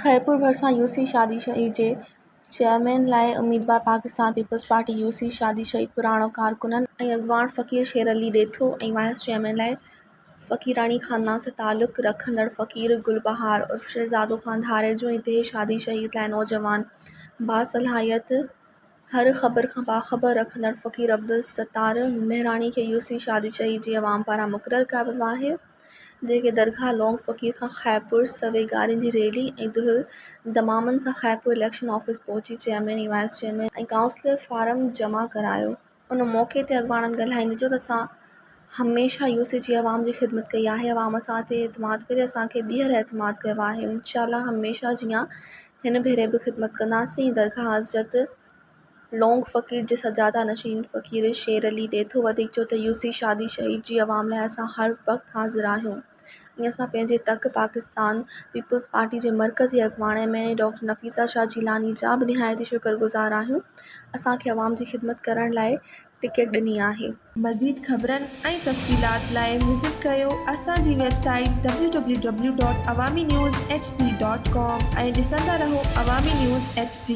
खैरपुर भरिसां यूसी शादी शहीद जे चेयरमैन लाइ उम्मीदवार पाकिस्तान पीपल्स पार्टी यूसी शादी शहीद पुराणो कारकुननि ऐं अॻवान फ़क़ीर शेर अली ॾेथो ऐं वाइस चेयरमैन लाइ फ़क़ीरानी ख़ानदान सां तालुक़ रखंदड़ फ़क़ीर गुलबहार उर्फ़ शहज़ादो ख़ान धारे जो इंतिहे शादी शहीद लाइ नौजवान बासलाहियत हर ख़बर खां बाख़बर रखंदड़ फ़क़ीर अब्दुल सत्तार मेहरानी खे यूसी शादी शहीद जी अवाम पारां मुक़ररु कयो वियो आहे, जेके दरगाह लौंग फ़क़ीर खां खैरपुर सवे गारियुनि जी रैली ऐं दुहिल दमामनि सां खैरपुर इलेक्शन ऑफिस पहुची चेयरमैन ऐं वाइस चेयरमैन ऐं काउंसलर फारम जमा करायो। उन मौक़े ते अॻवाननि ॻाल्हाईंदे चयो त असां हमेशह यूसी जी अवाम जी ख़िदमत कई आहे। अवाम असां ते एतमाद करे असांखे ॿीहर एतमाद कयो आहे। इंशाअल्लाह हमेशह जीअं हिन भेरे बि ख़िदमत कंदासीं। दरगाह हज़रत लौंग फ़क़ीर जे सजादा नशीन फ़क़ीर शेर अली ॾेथो वधीक चयो त यूसी शादी शहीद जी अवाम लाइ असां हर वक़्तु हाज़िर आहियूं ऐं असां पंहिंजे तक पाकिस्तान पीपल्स पार्टी जे मरकज़ी अॻवान एमएनए डॉक्टर नफ़ीसा शाह जीलानी जा बि निहायती शुक्रगुज़ार आहियूं। असांखे अवाम जी ख़िदमत करण लाइ टिकट ॾिनी आहे। मज़ीद ख़बरनि ऐं तफ़सीलात लाइ विज़िट कयो असांजी वेबसाइट www.awamiNewsHD.com ऐं ॾिसंदा रहो अवामी न्यूज़ HD।